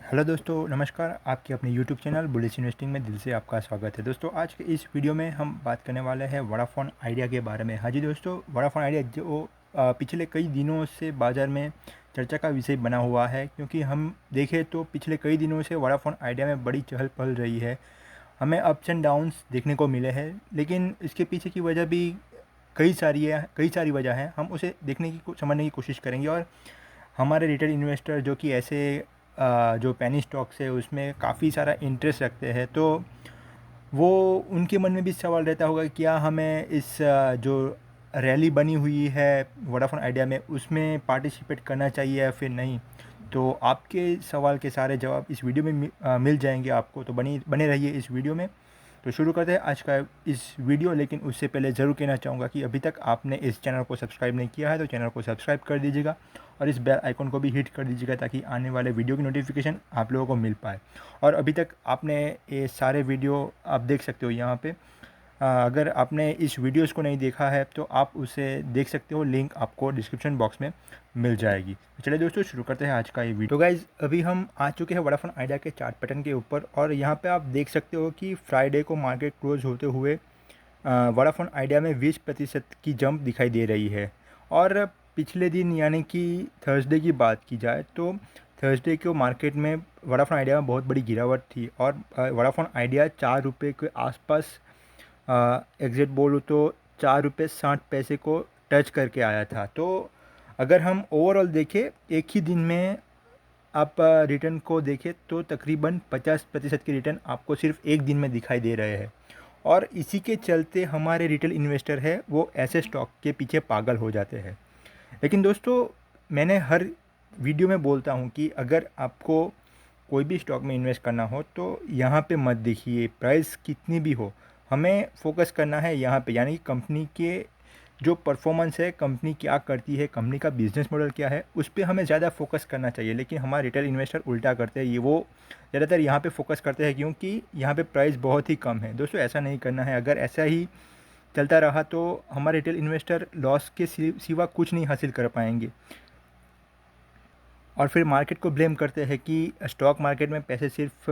Hello दोस्तों, नमस्कार। आपके अपने यूट्यूब चैनल बुलिश इन्वेस्टिंग में दिल से आपका स्वागत है। दोस्तों, आज के इस वीडियो में हम बात करने वाले हैं वोडाफोन आइडिया के बारे में। हाँ जी दोस्तों, वोडाफोन आइडिया जो पिछले कई दिनों से बाज़ार में चर्चा का विषय बना हुआ है, क्योंकि हम देखें तो पिछले कई दिनों से वोडाफोन आइडिया में बड़ी चहल पहल रही है। हमें अप्स एंड डाउन्स देखने को मिले हैं, लेकिन इसके पीछे की वजह भी कई सारी वजह है। हम उसे देखने की समझने की कोशिश करेंगे, और हमारे रिटेल इन्वेस्टर जो कि ऐसे जो पेनी स्टॉक्स है उसमें काफ़ी सारा इंटरेस्ट रखते हैं, तो वो उनके मन में भी सवाल रहता होगा कि क्या हमें इस जो रैली बनी हुई है वोडाफोन आइडिया में उसमें पार्टिसिपेट करना चाहिए या फिर नहीं। तो आपके सवाल के सारे जवाब इस वीडियो में मिल जाएंगे आपको, तो बने रहिए इस वीडियो में। तो शुरू करते हैं आज का इस वीडियो, लेकिन उससे पहले ज़रूर कहना चाहूँगा कि अभी तक आपने इस चैनल को सब्सक्राइब नहीं किया है तो चैनल को सब्सक्राइब कर दीजिएगा, और इस बेल आइकन को भी हिट कर दीजिएगा ताकि आने वाले वीडियो की नोटिफिकेशन आप लोगों को मिल पाए। और अभी तक आपने ये सारे वीडियो आप देख सकते हो यहाँ पे। अगर आपने इस वीडियोस को नहीं देखा है तो आप उसे देख सकते हो, लिंक आपको डिस्क्रिप्शन बॉक्स में मिल जाएगी। तो चलिए दोस्तों, शुरू करते हैं आज का ये वीडियो। तो गाइज़, अभी हम आ चुके हैं वोडाफोन आइडिया के चार्ट पैटर्न के ऊपर, और यहाँ पे आप देख सकते हो कि फ्राइडे को मार्केट क्लोज होते हुए वोडाफोन आइडिया में 20% की जंप दिखाई दे रही है। और पिछले दिन यानी कि थर्सडे की बात की जाए तो थर्सडे को मार्केट में वोडाफोन आइडिया में बहुत बड़ी गिरावट थी, और वोडाफोन आइडिया 4 रुपये के आसपास, एग्जैक्ट बोलूँ तो 4 रुपये 60 पैसे को टच करके आया था। तो अगर हम ओवरऑल देखें एक ही दिन में आप रिटर्न को देखें तो तकरीबन 50% की रिटर्न आपको सिर्फ एक दिन में दिखाई दे रहे हैं। और इसी के चलते हमारे रिटेल इन्वेस्टर है वो ऐसे स्टॉक के पीछे पागल हो जाते हैं। लेकिन दोस्तों, मैंने हर वीडियो में बोलता हूँ कि अगर आपको कोई भी स्टॉक में इन्वेस्ट करना हो तो यहाँ पे मत देखिए प्राइस कितनी भी हो, हमें फोकस करना है यहाँ पे, यानी कि कंपनी के जो परफॉर्मेंस है, कंपनी क्या करती है, कंपनी का बिजनेस मॉडल क्या है, उस पर हमें ज़्यादा फोकस करना चाहिए। लेकिन हमारे रिटेल इन्वेस्टर उल्टा करते हैं, ये वो ज़्यादातर यहाँ पे फोकस करते हैं क्योंकि यहाँ पे प्राइस बहुत ही कम है। दोस्तों, ऐसा नहीं करना है। अगर ऐसा ही चलता रहा तो हमारे रिटेल इन्वेस्टर लॉस के सिवा कुछ नहीं हासिल कर पाएंगे, और फिर मार्केट को ब्लेम करते हैं कि स्टॉक मार्केट में पैसे सिर्फ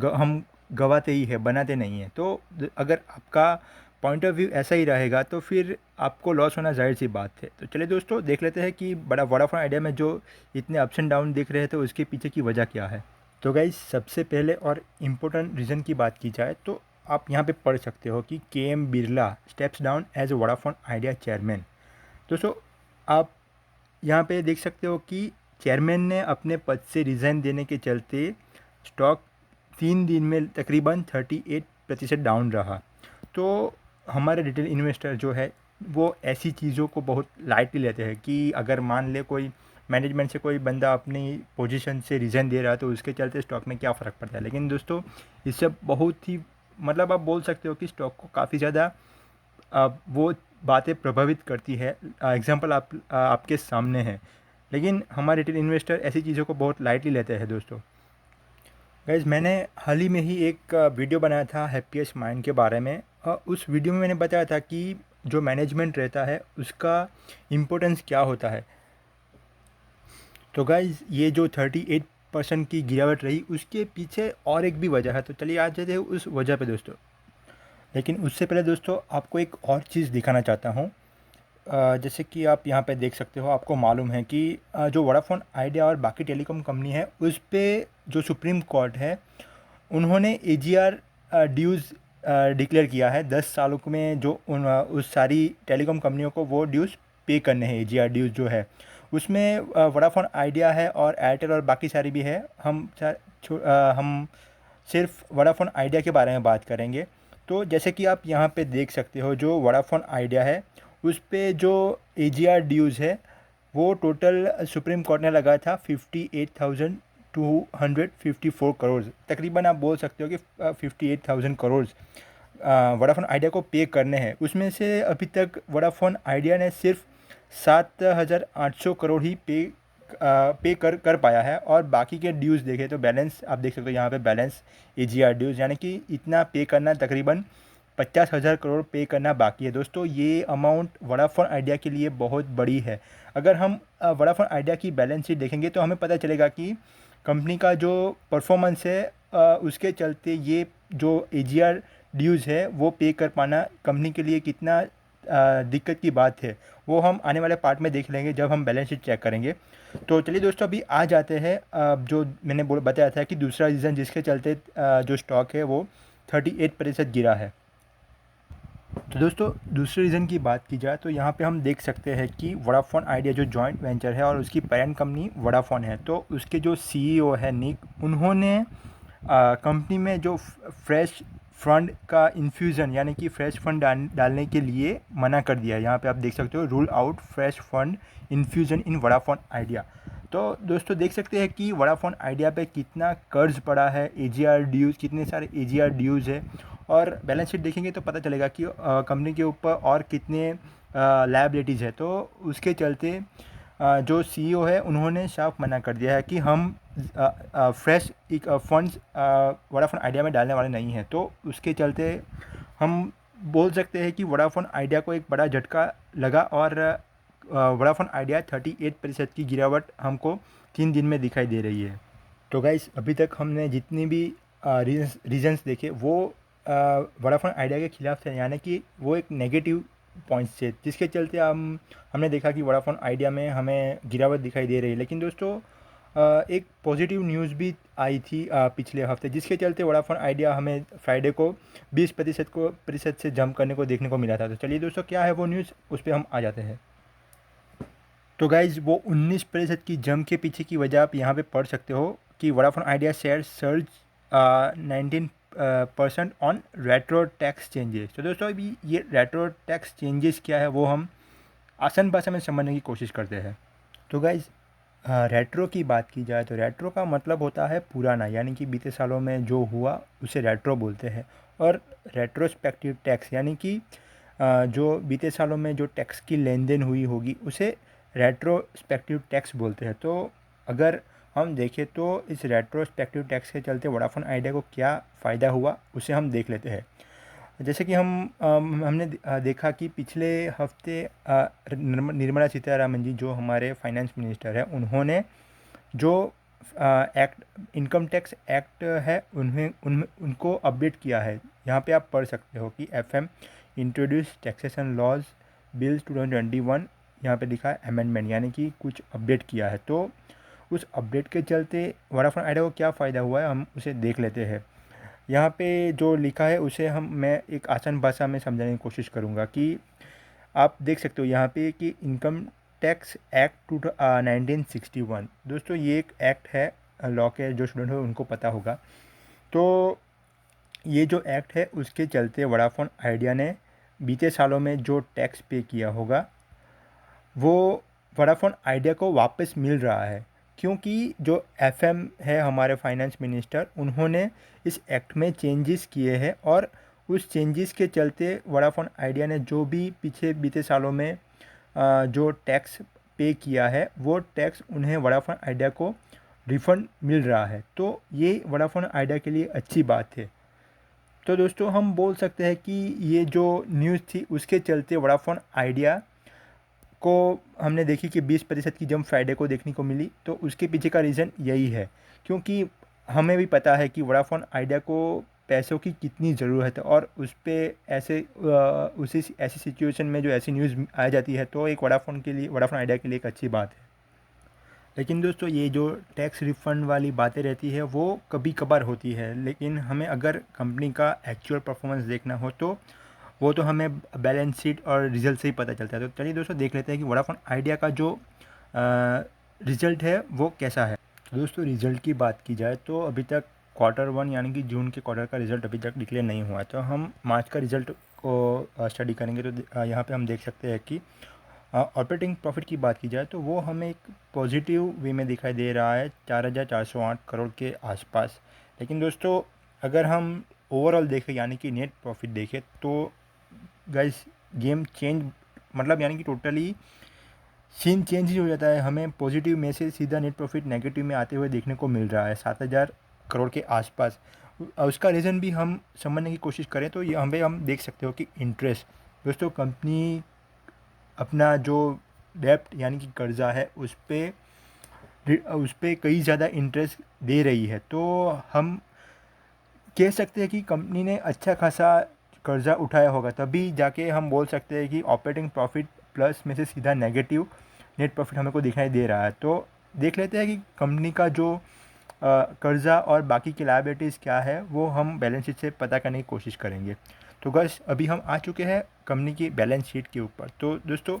हम गवाते ही है, बनाते नहीं हैं। तो अगर आपका पॉइंट ऑफ व्यू ऐसा ही रहेगा तो फिर आपको लॉस होना जाहिर सी बात है। तो चलिए दोस्तों, देख लेते हैं कि बड़ा वोडाफोन आइडिया में जो इतने अप्स एंड डाउन दिख रहे थे उसके पीछे की वजह क्या है। तो गाइस, सबसे पहले और इम्पोर्टेंट रीज़न की बात की जाए तो आप यहाँ पे पढ़ सकते हो कि K M. Birla steps down as Vodafone Idea chairman. दोस्तों, आप यहाँ पे देख सकते हो कि चेयरमैन ने अपने पद से रिज़ाइन देने के चलते स्टॉक 3 दिन में तकरीबन 38% डाउन रहा। तो हमारे रिटेल इन्वेस्टर जो है वो ऐसी चीज़ों को बहुत लाइटली लेते हैं कि अगर मान ले कोई मैनेजमेंट से कोई बंदा अपनी पोजीशन से रिज़ाइन दे रहा है तो उसके चलते स्टॉक में क्या फ़र्क पड़ता है। लेकिन दोस्तों, इससे बहुत ही मतलब आप बोल सकते हो कि स्टॉक को काफ़ी ज़्यादा वो बातें प्रभावित करती है। एग्जांपल आपके सामने है, लेकिन हमारे रिटेल इन्वेस्टर ऐसी चीज़ों को बहुत लाइटली लेते हैं। दोस्तों गाइज, मैंने हाल ही में ही एक वीडियो बनाया था हैप्पीएस्ट माइंड के बारे में। उस वीडियो में मैंने बताया था कि जो मैनेजमेंट रहता है उसका इम्पोर्टेंस क्या होता है। तो गाइज, ये जो 38% की गिरावट रही उसके पीछे और एक भी वजह है। तो चलिए आ जाते हैं उस वजह पे दोस्तों। लेकिन उससे पहले दोस्तों, आपको एक और चीज़ दिखाना चाहता हूँ। जैसे कि आप यहाँ पे देख सकते हो, आपको मालूम है कि जो वोडाफोन आइडिया और बाकी टेलीकॉम कंपनी है उस पे जो सुप्रीम कोर्ट है उन्होंने एजीआर ड्यूज़ डिक्लेयर किया है। 10 सालों में जो उस सारी टेलीकॉम कंपनियों को वो ड्यूज़ पे करने हैं। एजीआर ड्यूज़ जो है उसमें वोडाफोन आइडिया है और एयरटेल और बाकी सारी भी है। हम सिर्फ वोडाफोन आइडिया के बारे में बात करेंगे। तो जैसे कि आप यहाँ पे देख सकते हो, जो वोडाफोन आइडिया है उस पे जो एजीआर ड्यूज़ है वो टोटल सुप्रीम कोर्ट ने लगाया था 58,254 करोड़। तकरीबन आप बोल सकते हो कि 58,000 करोड़ वोडाफोन आइडिया को पे करने हैं। उसमें से अभी तक वोडाफोन आइडिया ने सिर्फ 7,800 करोड़ ही पे कर पाया है, और बाकी के ड्यूज़ देखें तो बैलेंस आप देख सकते हो यहाँ पे बैलेंस एजीआर ड्यूज़, यानी कि इतना पे करना तकरीबन 50,000 करोड़ पे करना बाकी है। दोस्तों, ये अमाउंट वोडाफोन आइडिया के लिए बहुत बड़ी है। अगर हम वोडाफोन आइडिया की बैलेंस शीट देखेंगे तो हमें पता चलेगा कि कंपनी का जो परफॉर्मेंस है उसके चलते ये जो एजीआर ड्यूज़ है वो पे कर पाना कंपनी के लिए कितना दिक्कत की बात है, वो हम आने वाले पार्ट में देख लेंगे जब हम बैलेंस शीट चेक करेंगे। तो चलिए दोस्तों, अभी आ जाते हैं जो मैंने बताया था कि दूसरा रीज़न जिसके चलते जो स्टॉक है वो 38% गिरा है। तो दोस्तों, दूसरे रीज़न की बात की जाए तो यहाँ पे हम देख सकते हैं कि वोडाफोन आइडिया जो जॉइंट वेंचर है और उसकी पेरेंट कंपनी वोडाफोन है, तो उसके जो सीईओ है निक, उन्होंने कंपनी में जो फ्रेश फंड का इन्फ्यूज़न यानी कि फ्रेश फंड डालने के लिए मना कर दिया है। यहाँ पे आप देख सकते हो, rule out fresh fund infusion in Vodafone Idea. तो दोस्तों देख सकते हैं कि वोडाफोन आइडिया पे कितना कर्ज पड़ा है, एजीआर ड्यूज़, कितने सारे एजीआर ड्यूज़ है, और बैलेंस शीट देखेंगे तो पता चलेगा कि कंपनी के ऊपर और कितने लायबिलिटीज़ है। तो उसके चलते जो सीईओ है उन्होंने साफ मना कर दिया है कि हम फ्रेश एक फंड्स वोडाफोन आइडिया में डालने वाले नहीं हैं। तो उसके चलते हम बोल सकते हैं कि वोडाफोन आइडिया को एक बड़ा झटका लगा और वोडाफोन आइडिया 38% की गिरावट हमको 3 दिन में दिखाई दे रही है। तो गाइस, अभी तक हमने जितनी भी रीजंस देखे वो वोडाफोन आइडिया के खिलाफ थे, यानी कि वो एक नेगेटिव पॉइंट्स थे जिसके चलते हमने देखा कि वोडाफोन आइडिया में हमें गिरावट दिखाई दे रही है। लेकिन दोस्तों, एक पॉजिटिव न्यूज़ भी आई थी पिछले हफ्ते, जिसके चलते वोडाफोन आइडिया हमें फ्राइडे को 20% से जंप करने को देखने को मिला था। तो चलिए दोस्तों, क्या है वो न्यूज़, उस पर हम आ जाते हैं। तो गाइज़, वो 19% की जंप के पीछे की वजह आप यहाँ पे पढ़ सकते हो कि Vodafone idea share surge 19% on retro tax changes. तो दोस्तों, अभी ये रेट्रो टैक्स चेंजेस क्या है वो हम आसान भाषा में समझने की कोशिश करते हैं। तो गाइज़, रेट्रो की बात की जाए तो रेट्रो का मतलब होता है पुराना, यानी कि बीते सालों में जो हुआ उसे रेट्रो बोलते हैं। और रेट्रोस्पेक्टिव टैक्स यानी कि जो बीते सालों में जो टैक्स की लेन देन हुई होगी उसे रेट्रोस्पेक्टिव टैक्स बोलते हैं। तो अगर हम देखें तो इस रेट्रोस्पेक्टिव टैक्स के चलते वोडाफोन आइडिया को क्या फ़ायदा हुआ उसे हम देख लेते हैं। जैसे कि हमने देखा कि पिछले हफ्ते निर्मला सीतारामन जी, जो हमारे फाइनेंस मिनिस्टर हैं, उन्होंने जो एक्ट इनकम टैक्स एक्ट है उनको अपडेट किया है। यहाँ पे आप पढ़ सकते हो कि FM introduce taxation laws bills 2021, यहाँ पे लिखा है अमेंडमेंट, यानी कि कुछ अपडेट किया है। तो उस अपडेट के चलते वोडाफोन आइडिया को क्या फ़ायदा हुआ है हम उसे देख लेते हैं। यहाँ पे जो लिखा है उसे मैं एक आसान भाषा में समझाने की कोशिश करूँगा कि आप देख सकते हो यहाँ पे कि इनकम टैक्स एक्ट 1961। दोस्तों, ये एक एक्ट है, लॉ के जो स्टूडेंट हो उनको पता होगा। तो ये जो एक्ट है उसके चलते वोडाफोन आइडिया ने बीते सालों में जो टैक्स पे किया होगा वो वोडाफोन आइडिया को वापस मिल रहा है, क्योंकि जो एफएम है हमारे फाइनेंस मिनिस्टर, उन्होंने इस एक्ट में चेंजेस किए हैं और उस चेंजेस के चलते वोडाफोन आइडिया ने जो भी पीछे बीते सालों में जो टैक्स पे किया है वो टैक्स उन्हें वोडाफोन आइडिया को रिफ़ंड मिल रहा है। तो ये वोडाफोन आइडिया के लिए अच्छी बात है। तो दोस्तों, हम बोल सकते हैं कि ये जो न्यूज़ थी उसके चलते वोडाफोन आइडिया को हमने देखी कि 20% की जंप फ्राइडे को देखने को मिली। तो उसके पीछे का रीज़न यही है, क्योंकि हमें भी पता है कि वोडाफोन आइडिया को पैसों की कितनी ज़रूरत है और उस पर उसी ऐसी सिचुएशन में जो ऐसी न्यूज़ आ जाती है तो एक वोडाफोन आइडिया के लिए एक अच्छी बात है। लेकिन दोस्तों, ये जो टैक्स रिफ़ंड वाली बातें रहती है वो कभी कभार होती है, लेकिन हमें अगर कंपनी का एक्चुअल परफॉर्मेंस देखना हो तो वो तो हमें बैलेंस शीट और रिजल्ट से ही पता चलता है। तो चलिए दोस्तों, देख लेते हैं कि वोडाफोन आइडिया का जो रिज़ल्ट है वो कैसा है। दोस्तों, रिज़ल्ट की बात की जाए तो अभी तक Q1 यानी कि जून के क्वार्टर का रिज़ल्ट अभी तक डिक्लेयर नहीं हुआ है। तो हम मार्च का रिज़ल्ट को स्टडी करेंगे तो यहाँ पे हम देख सकते हैं कि ऑपरेटिंग प्रॉफिट की बात की जाए तो वो हमें एक पॉजिटिव वे में दिखाई दे रहा है, 4,408 करोड़ के आसपास। लेकिन दोस्तों, अगर हम ओवरऑल देखें यानी कि नेट प्रॉफिट देखें तो गाइस, गेम चेंज, मतलब यानी कि टोटली सीन चेंज ही हो जाता है। हमें पॉजिटिव में से सीधा नेट प्रॉफिट नेगेटिव में आते हुए देखने को मिल रहा है, 7,000 करोड़ के आसपास। उसका रीज़न भी हम समझने की कोशिश करें तो ये हम देख सकते हो कि इंटरेस्ट, दोस्तों, कंपनी अपना जो डेप्ट यानी कि कर्जा है उस पर उस पर कई ज़्यादा इंटरेस्ट दे रही है, तो हम कह सकते हैं कि कंपनी ने अच्छा खासा कर्जा उठाया होगा, तभी जाके हम बोल सकते हैं कि ऑपरेटिंग प्रॉफिट प्लस में से सीधा नेगेटिव नेट प्रॉफिट हमें को दिखाई दे रहा है। तो देख लेते हैं कि कंपनी का जो कर्जा और बाकी की लायबिलिटीज़ क्या है, वो हम बैलेंस शीट से पता करने की कोशिश करेंगे। तो गाइस अभी हम आ चुके हैं कंपनी की बैलेंस शीट के ऊपर। तो दोस्तों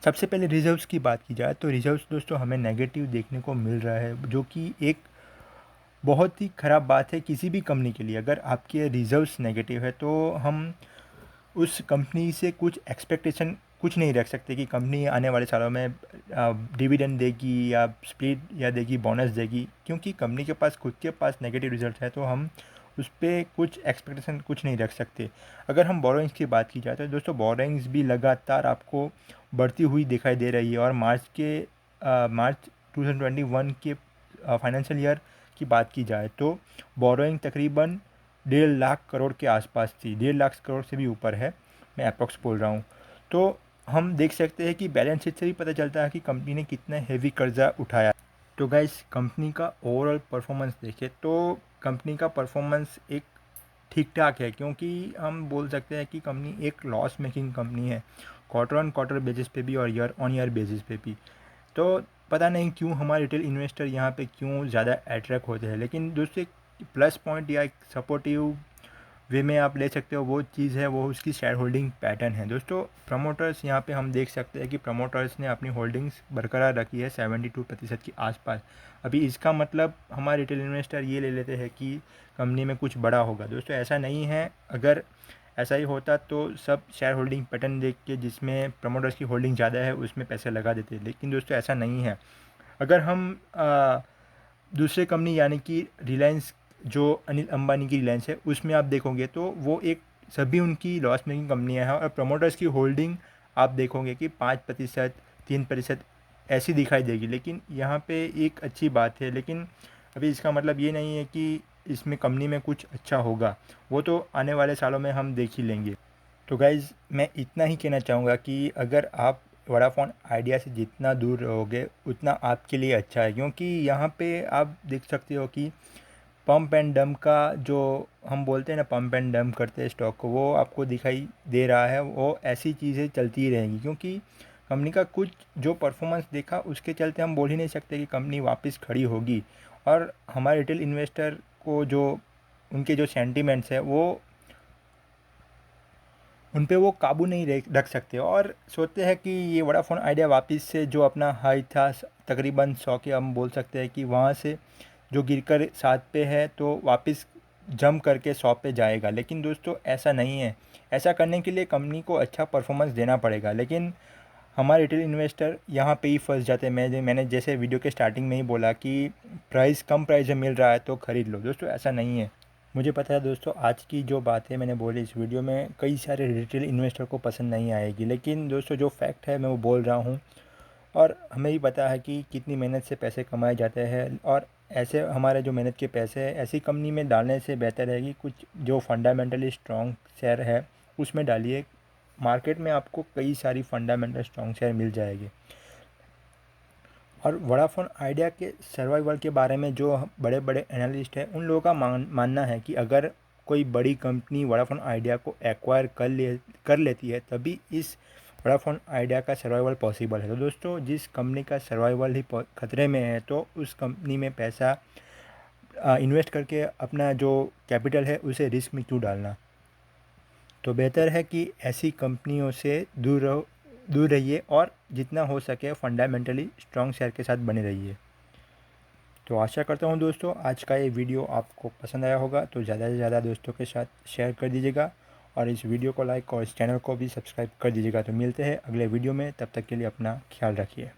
सबसे पहले रिजर्व्स की बात की जाए तो रिजर्व्स दोस्तों हमें नेगेटिव देखने को मिल रहा है, जो कि एक बहुत ही ख़राब बात है किसी भी कंपनी के लिए। अगर आपके रिजर्व्स नेगेटिव है तो हम उस कंपनी से कुछ एक्सपेक्टेशन कुछ नहीं रख सकते कि कंपनी आने वाले सालों में डिविडेंड देगी या स्प्लिट या देगी, बोनस देगी, क्योंकि कंपनी के पास खुद के पास नेगेटिव रिजल्ट है, तो हम उस पर कुछ एक्सपेक्टेशन कुछ नहीं रख सकते। अगर हम बोरोइंग्स की बात की जाए तो दोस्तों बोरोइंग्स भी लगातार आपको बढ़ती हुई दिखाई दे रही है, और मार्च 2021 के फाइनेंशियल ईयर की बात की जाए तो बोरोइंग तकरीबन 1.5 लाख करोड़ के आसपास थी, 1.5 लाख करोड़ से भी ऊपर है, मैं अप्रॉक्स बोल रहा हूँ। तो हम देख सकते हैं कि बैलेंस शीट से भी पता चलता है कि कंपनी ने कितना हेवी कर्जा उठाया। तो गाइस कंपनी का ओवरऑल परफॉर्मेंस देखें तो कंपनी का परफॉर्मेंस एक ठीक ठाक है, क्योंकि हम बोल सकते हैं कि कंपनी एक लॉस मेकिंग कंपनी है, क्वार्टर ऑन क्वार्टर बेसिस पे भी और ईयर ऑन ईयर बेसिस पे भी। तो पता नहीं क्यों हमारे रिटेल इन्वेस्टर यहाँ पे क्यों ज़्यादा अट्रैक्ट होते हैं, लेकिन दोस्तों एक प्लस पॉइंट या एक सपोर्टिव वे में आप ले सकते हो वो चीज़ है, वो उसकी शेयर होल्डिंग पैटर्न है। दोस्तों प्रमोटर्स यहाँ पे हम देख सकते हैं कि प्रमोटर्स ने अपनी होल्डिंग्स बरकरार रखी है 72% के आसपास। अभी इसका मतलब हमारे रिटेल इन्वेस्टर ये ले लेते हैं कि कंपनी में कुछ बड़ा होगा। दोस्तों ऐसा नहीं है, अगर ऐसा ही होता तो सब शेयर होल्डिंग पैटर्न देख के जिसमें प्रमोटर्स की होल्डिंग ज़्यादा है उसमें पैसे लगा देते, लेकिन दोस्तों ऐसा नहीं है। अगर हम दूसरे कंपनी यानी कि रिलायंस, जो अनिल अंबानी की रिलायंस है, उसमें आप देखोगे तो वो एक सभी उनकी लॉस मेकिंग कंपनियाँ हैं, और प्रमोटर्स की होल्डिंग आप देखोगे कि 5%, 3% ऐसी दिखाई देगी। लेकिन यहाँ पे एक अच्छी बात है, लेकिन अभी इसका मतलब ये नहीं है कि इसमें कंपनी में कुछ अच्छा होगा, वो तो आने वाले सालों में हम देख ही लेंगे। तो गाइज़ मैं इतना ही कहना चाहूँगा कि अगर आप वोडाफोन आइडिया से जितना दूर रहोगे उतना आपके लिए अच्छा है, क्योंकि यहाँ पे आप देख सकते हो कि पंप एंड डंप का जो हम बोलते हैं ना, पंप एंड डंप करते हैं स्टॉक को, वो आपको दिखाई दे रहा है। वो ऐसी चीज़ें चलती ही रहेंगी, क्योंकि कंपनी का कुछ जो परफॉर्मेंस देखा उसके चलते हम बोल ही नहीं सकते कि कंपनी वापस खड़ी होगी। और हमारे रिटेल इन्वेस्टर को जो उनके जो सेंटिमेंट्स है वो उन पे वो काबू नहीं रख सकते, और सोचते हैं कि ये वोडाफोन आइडिया वापस से जो अपना हाई था तकरीबन 100 के, हम बोल सकते हैं कि वहाँ से जो गिरकर 7 पे है तो वापस जंप करके 100 पे जाएगा। लेकिन दोस्तों ऐसा नहीं है, ऐसा करने के लिए कंपनी को अच्छा परफॉर्मेंस देना पड़ेगा, लेकिन हमारे रिटेल इन्वेस्टर यहाँ पे ही फंस जाते हैं। मैंने जैसे वीडियो के स्टार्टिंग में ही बोला कि प्राइस कम प्राइस में मिल रहा है तो ख़रीद लो। दोस्तों ऐसा नहीं है। मुझे पता है दोस्तों आज की जो बातें मैंने बोली इस वीडियो में कई सारे रिटेल इन्वेस्टर को पसंद नहीं आएगी, लेकिन दोस्तों जो फैक्ट है मैं वो बोल रहा हूँ। और हमें भी पता है कि कितनी मेहनत से पैसे कमाए जाते हैं, और ऐसे हमारे जो मेहनत के पैसे हैं ऐसी कंपनी में डालने से बेहतर है कि कुछ जो फंडामेंटली स्ट्रॉन्ग शेयर है उसमें डालिए। मार्केट में आपको कई सारी फंडामेंटल स्ट्रॉन्ग शेयर मिल जाएगी। और वोडाफोन आइडिया के सर्वाइवल के बारे में जो बड़े बड़े एनालिस्ट हैं उन लोगों का मानना है कि अगर कोई बड़ी कंपनी वोडाफोन आइडिया को एक्वायर कर लेती है तभी इस वोडाफोन आइडिया का सर्वाइवल पॉसिबल है। तो दोस्तों जिस कंपनी का सर्वाइवल ही खतरे में है तो उस कंपनी में पैसा इन्वेस्ट करके अपना जो कैपिटल है उसे रिस्क में क्यों डालना। तो बेहतर है कि ऐसी कंपनियों से दूर रहिए, और जितना हो सके फंडामेंटली स्ट्रॉन्ग शेयर के साथ बने रहिए। तो आशा करता हूँ दोस्तों आज का ये वीडियो आपको पसंद आया होगा, तो ज़्यादा से ज़्यादा दोस्तों के साथ शेयर कर दीजिएगा, और इस वीडियो को लाइक और इस चैनल को भी सब्सक्राइब कर दीजिएगा। तो मिलते हैं अगले वीडियो में, तब तक के लिए अपना ख्याल रखिए।